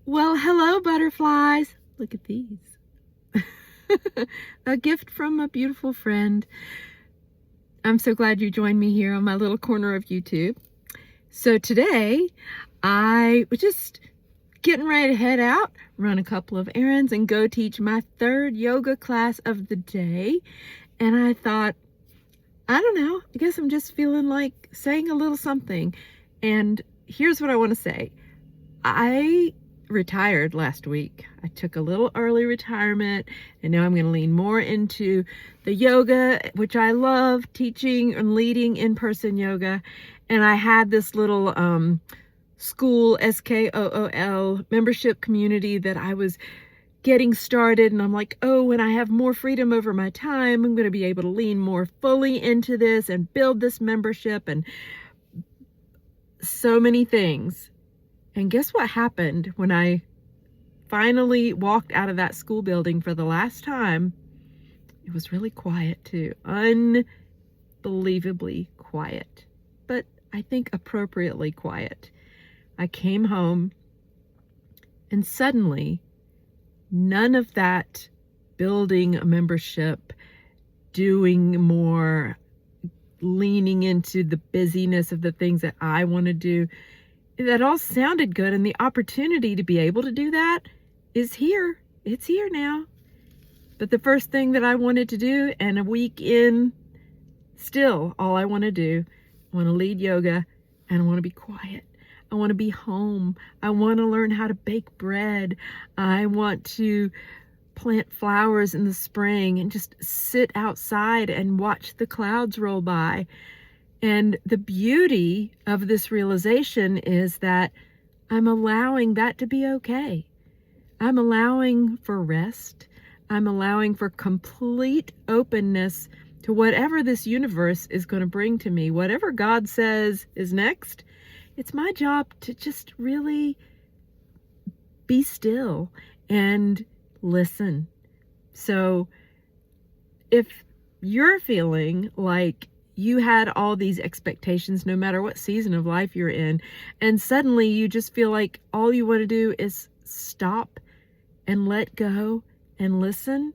Well, hello, butterflies. Look at these. A gift from a beautiful friend. I'm so glad you joined me here on my little corner of YouTube. So today, I was just getting ready to head out, run a couple of errands, and go teach my third yoga class of the day. And I thought, I don't know, I guess I'm just feeling like saying a little something. And here's what I want to say. I retired last week. I took a little early retirement, and now I'm going to lean more into the yoga, which I love teaching and leading in-person yoga. And I had this little school, SKOOL membership community that I was getting started, and I'm like, oh, when I have more freedom over my time, I'm going to be able to lean more fully into this and build this membership and so many things. And guess what happened when I finally walked out of that school building for the last time? It was really quiet too, unbelievably quiet, but I think appropriately quiet. I came home and suddenly none of that building a membership, doing more, leaning into the busyness of the things that I want to do, that all sounded good, and the opportunity to be able to do that is here. It's here now. But the first thing that I wanted to do, and a week in, still all I want to do, I want to lead yoga, and I want to be quiet. I want to be home. I want to learn how to bake bread. I want to plant flowers in the spring and just sit outside and watch the clouds roll by. And the beauty of this realization is that I'm allowing that to be okay. I'm allowing for rest. I'm allowing for complete openness to whatever this universe is going to bring to me. Whatever God says is next, it's my job to just really be still and listen. So if you're feeling like you had all these expectations, no matter what season of life you're in, and suddenly you just feel like all you want to do is stop and let go and listen,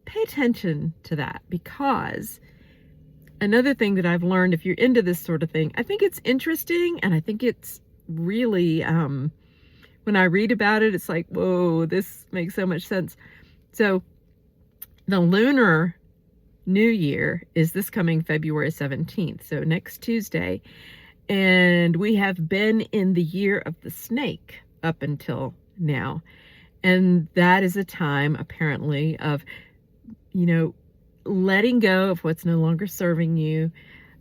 pay attention to that. Because another thing that I've learned, if you're into this sort of thing, I think it's interesting, and I think it's really, when I read about it, it's like, whoa, this makes so much sense. So the lunar New Year is this coming February 17th, so next Tuesday, and we have been in the year of the snake up until now, and that is a time apparently of, letting go of what's no longer serving you,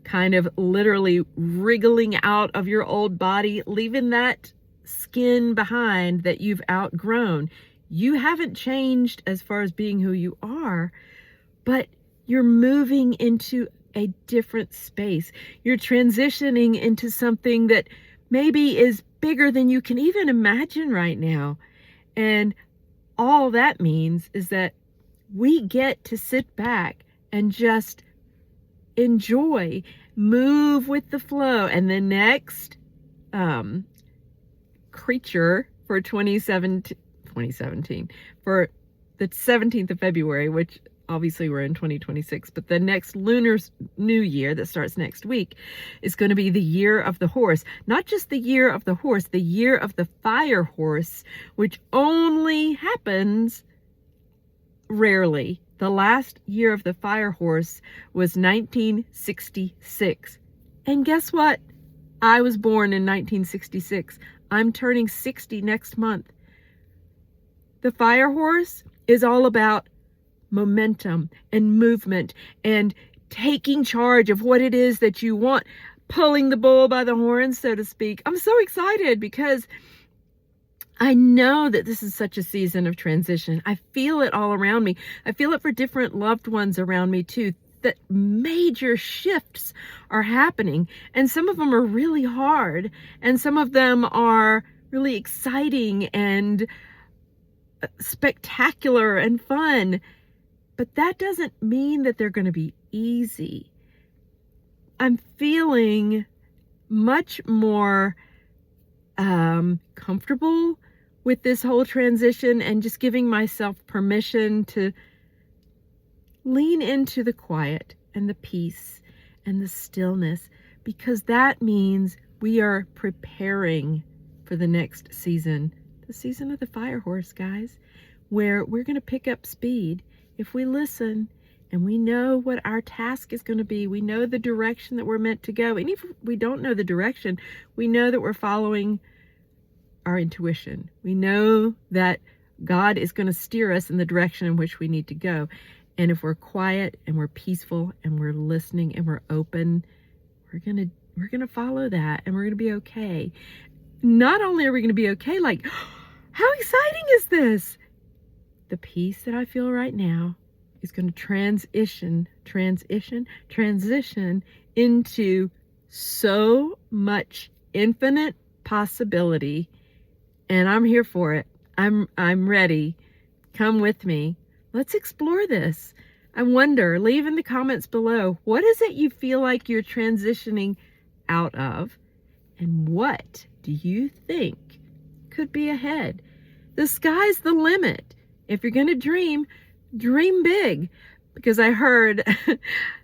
kind of literally wriggling out of your old body, leaving that skin behind that you've outgrown. You haven't changed as far as being who you are, but you're moving into a different space. You're transitioning into something that maybe is bigger than you can even imagine right now. And all that means is that we get to sit back and just enjoy, move with the flow. And the next creature for 2017, for the 17th of February, which obviously we're in 2026, but the next lunar new year that starts next week is going to be the year of the horse. Not just the year of the horse, the year of the fire horse, which only happens rarely. The last year of the fire horse was 1966. And guess what? I was born in 1966. I'm turning 60 next month. The fire horse is all about momentum and movement and taking charge of what it is that you want, pulling the bull by the horns, so to speak. I'm so excited because I know that this is such a season of transition. I feel it all around me. I feel it for different loved ones around me too, that major shifts are happening, and some of them are really hard, and some of them are really exciting and spectacular and fun. But that doesn't mean that they're going to be easy. I'm feeling much more comfortable with this whole transition and just giving myself permission to lean into the quiet and the peace and the stillness, because that means we are preparing for the next season, the season of the fire horse, guys, where we're going to pick up speed if we listen and we know what our task is going to be. We know the direction that we're meant to go. And if we don't know the direction, we know that we're following our intuition. We know that God is going to steer us in the direction in which we need to go. And if we're quiet and we're peaceful and we're listening and we're open, we're going to follow that, and we're going to be okay. Not only are we going to be okay, like, how exciting is this? The peace that I feel right now is going to transition into so much infinite possibility, and I'm here for it. I'm ready. Come with me. Let's explore this. I wonder, leave in the comments below, what is it you feel like you're transitioning out of, and what do you think could be ahead? The sky's the limit. If you're going to dream big, because I heard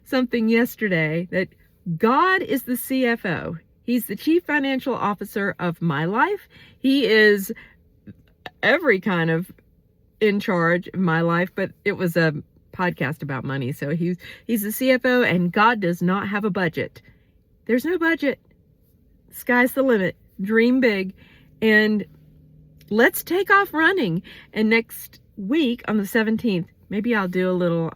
something yesterday that God is the CFO. He's the Chief Financial Officer of my life. He is every kind of in charge of my life, but it was a podcast about money. So he's the CFO, and God does not have a budget. There's no budget. Sky's the limit. Dream big, and let's take off running. And next week on the 17th, maybe I'll do a little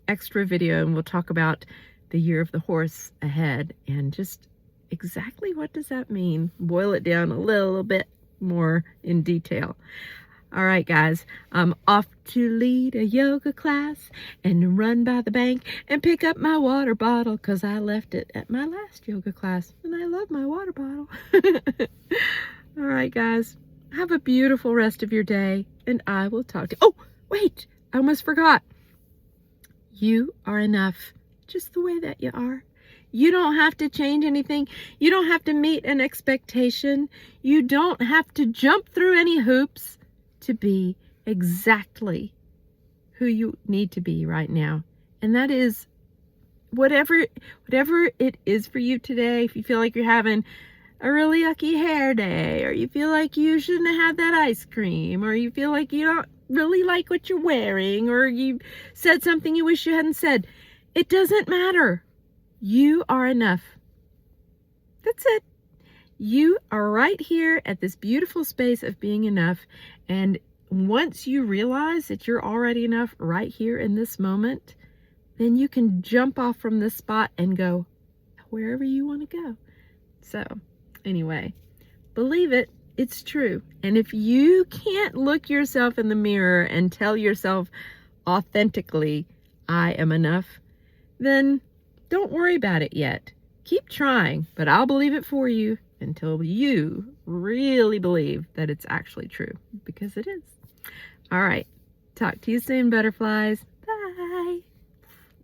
extra video, and we'll talk about the year of the horse ahead and just exactly what does that mean. Boil it down a little bit more in detail. All right, guys, I'm off to lead a yoga class and run by the bank and pick up my water bottle, because I left it at my last yoga class, and I love my water bottle. All right, guys, have a beautiful rest of your day, and I will talk to you. Oh, wait, I almost forgot. You are enough just the way that you are. You don't have to change anything. You don't have to meet an expectation. You don't have to jump through any hoops to be exactly who you need to be right now. And that is whatever it is for you today. If you feel like you're having a really yucky hair day, or you feel like you shouldn't have had that ice cream, or you feel like you don't really like what you're wearing, or you said something you wish you hadn't said, it doesn't matter. You are enough. That's it. You are right here at this beautiful space of being enough. And once you realize that you're already enough right here in this moment, then you can jump off from this spot and go wherever you want to go. So anyway, believe it. It's true. And if you can't look yourself in the mirror and tell yourself authentically, I am enough, then don't worry about it yet. Keep trying, but I'll believe it for you until you really believe that it's actually true, because it is. All right. Talk to you soon, butterflies.